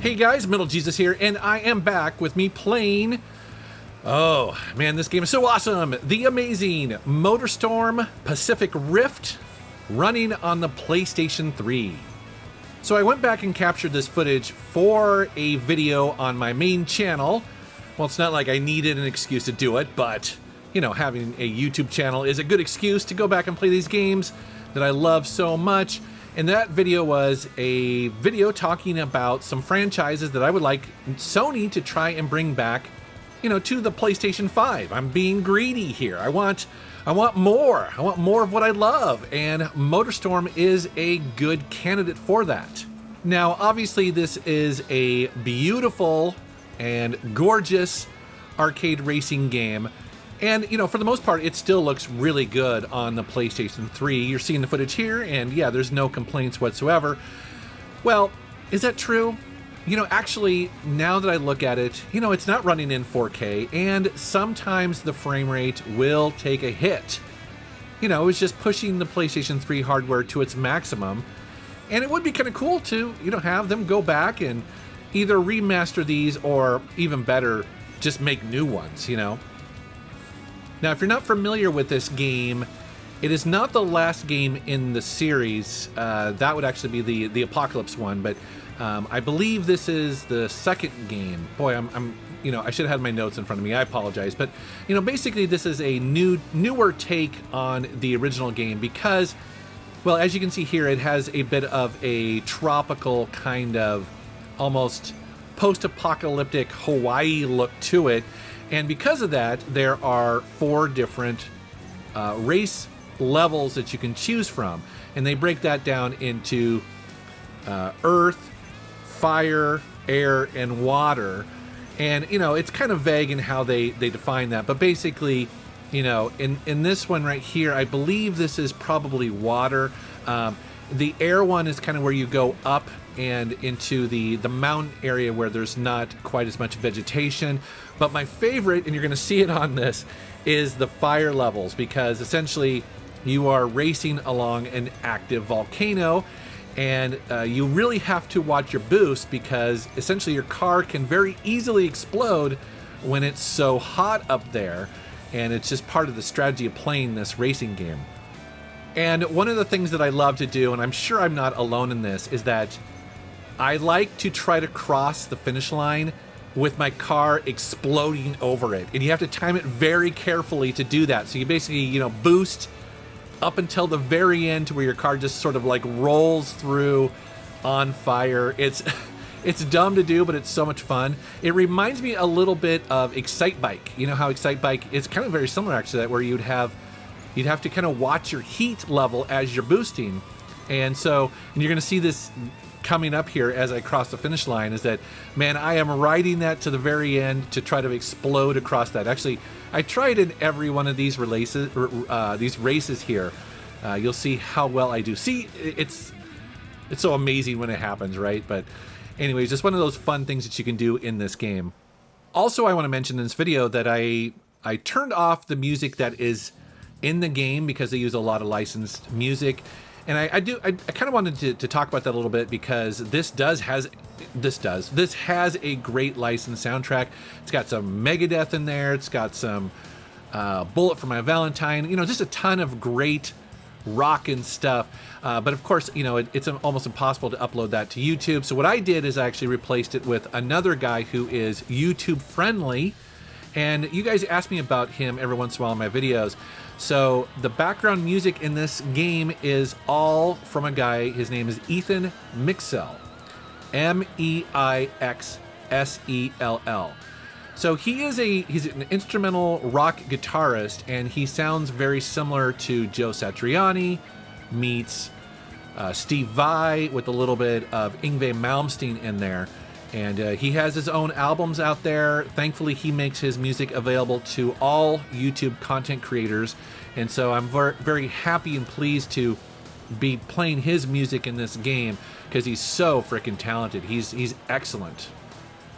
Hey guys, Metal Jesus here, and I am back with me playing... Oh, man, this game is so awesome! The amazing MotorStorm Pacific Rift running on the PlayStation 3. So I went back and captured this footage for a video on my main channel. Well, it's not like I needed an excuse to do it, but, you know, having a YouTube channel is a good excuse to go back and play these games that I love so much. And that video was a video talking about some franchises that I would like Sony to try and bring back, you know, to the PlayStation 5. I'm being greedy here. I want more. I want more of what I love, and MotorStorm is a good candidate for that. Now, obviously, this is a beautiful and gorgeous arcade racing game. And, you know, for the most part, it still looks really good on the PlayStation 3. You're seeing the footage here, and yeah, there's no complaints whatsoever. Well, is that true? You know, actually, now that I look at it, you know, it's not running in 4K, and sometimes the frame rate will take a hit. You know, it's just pushing the PlayStation 3 hardware to its maximum. And it would be kind of cool to, you know, have them go back and either remaster these or, even better, just make new ones, you know? Now, if you're not familiar with this game, it is not the last game in the series. That would actually be the Apocalypse one, but I believe this is the second game. Boy, I'm you know, I should have had my notes in front of me. I apologize, but you know, basically this is a newer take on the original game because, well, as you can see here, it has a bit of a tropical kind of almost post-apocalyptic Hawaii look to it. And because of that, there are 4 different race levels that you can choose from. And they break that down into earth, fire, air, and water. And, you know, it's kind of vague in how they define that. But basically, you know, in this one right here, I believe this is probably water. The air one is kind of where you go up and into the mountain area where there's not quite as much vegetation. But my favorite, and you're going to see it on this, is the fire levels, because essentially you are racing along an active volcano, and you really have to watch your boost because essentially your car can very easily explode when it's so hot up there, and it's just part of the strategy of playing this racing game. And one of the things that I love to do, and I'm sure I'm not alone in this, is that I like to try to cross the finish line with my car exploding over it. And you have to time it very carefully to do that. So you basically, you know, boost up until the very end to where your car just sort of like rolls through on fire. It's dumb to do, but it's so much fun. It reminds me a little bit of Excite Bike. You know how Excite Bike is kind of very similar actually, that where you'd have to kind of watch your heat level as you're boosting. And you're going to see this coming up here as I cross the finish line, is that, man, I am riding that to the very end to try to explode across that. Actually, I tried in every one of these races here. You'll see how well I do. See, it's so amazing when it happens, right? But anyways, just one of those fun things that you can do in this game. Also, I want to mention in this video that I turned off the music that is in the game because they use a lot of licensed music. And I kind of wanted to talk about that a little bit because this has a great licensed soundtrack. It's got some Megadeth in there. It's got some Bullet for My Valentine. You know, just a ton of great rockin' stuff. But of course, you know, it's almost impossible to upload that to YouTube. So what I did is I actually replaced it with another guy who is YouTube friendly. And you guys ask me about him every once in a while in my videos. So the background music in this game is all from a guy. His name is Ethan Mixell, M-E-I-X-S-E-L-L. So he's an instrumental rock guitarist, and he sounds very similar to Joe Satriani meets Steve Vai with a little bit of Yngwie Malmsteen in there. And he has his own albums out there. Thankfully, he makes his music available to all YouTube content creators. And so I'm very happy and pleased to be playing his music in this game because he's so freaking talented. He's excellent.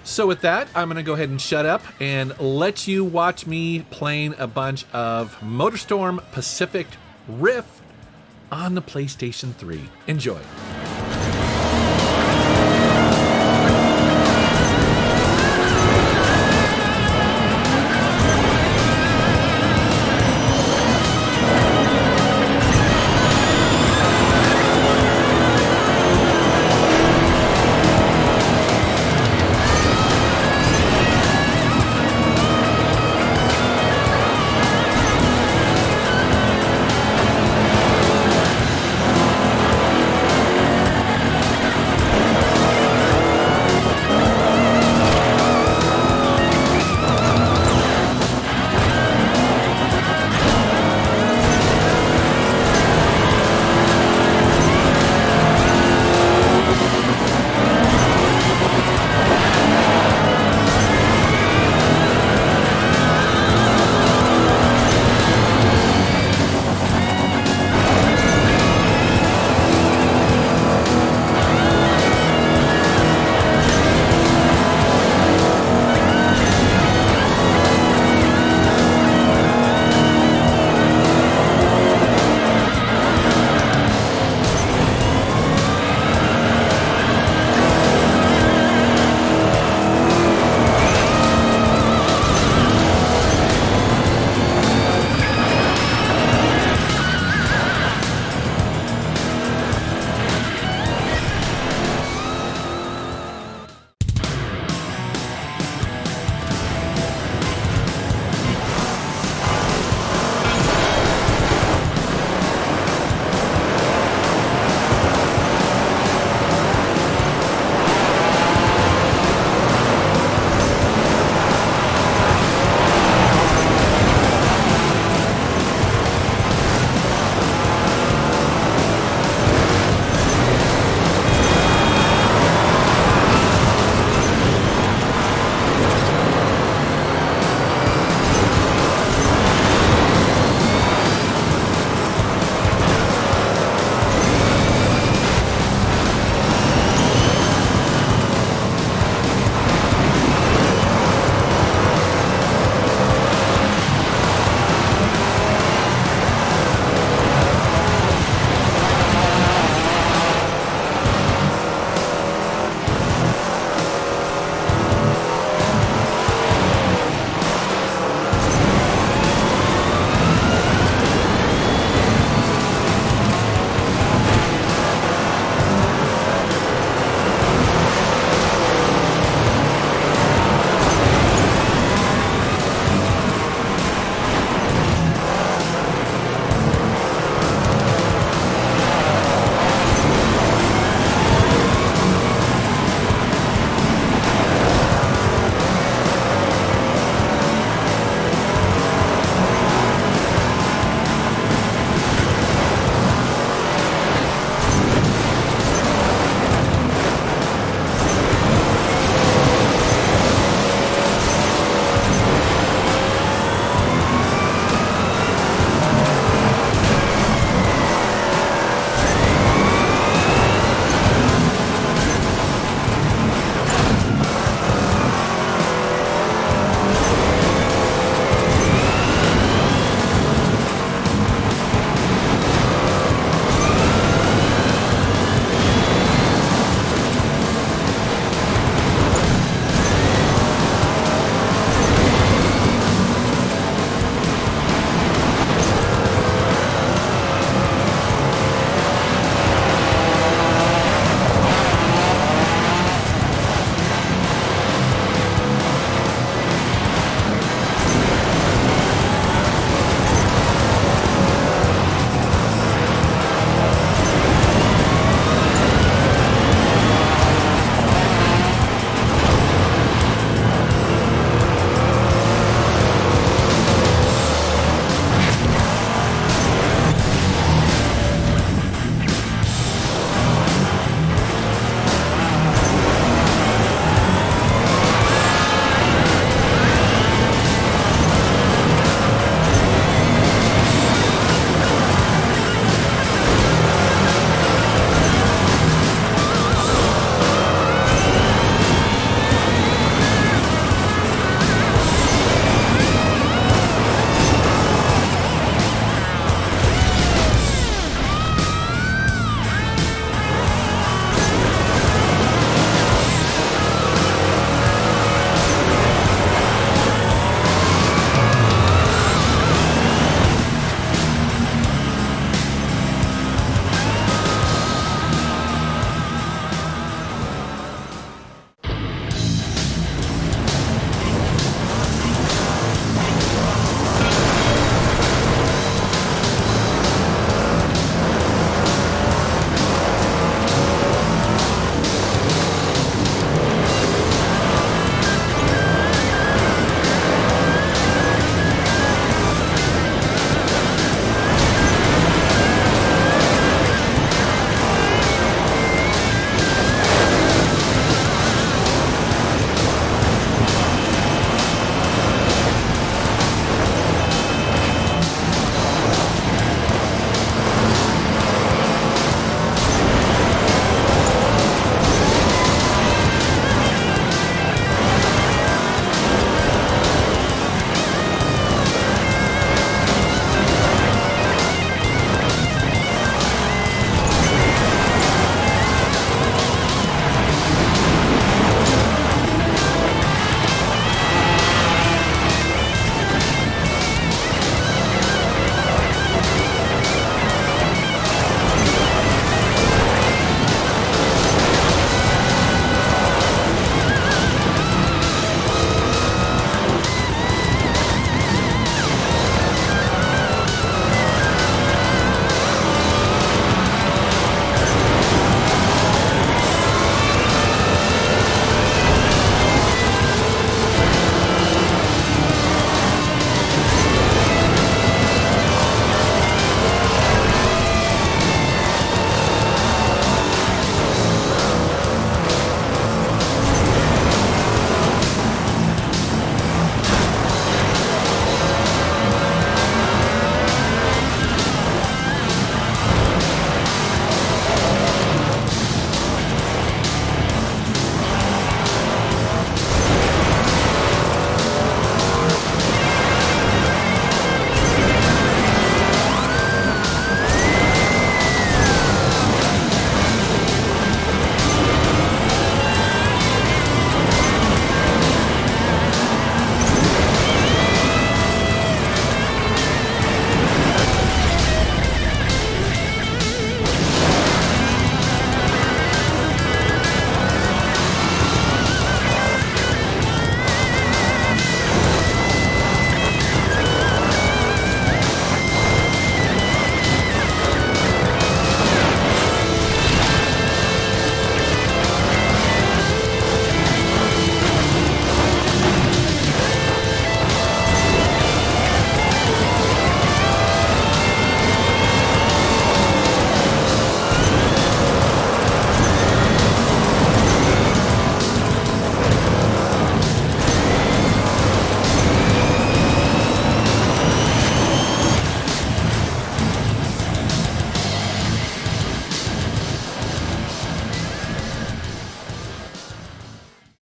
So with that, I'm going to go ahead and shut up and let you watch me playing a bunch of MotorStorm Pacific Rift on the PlayStation 3. Enjoy.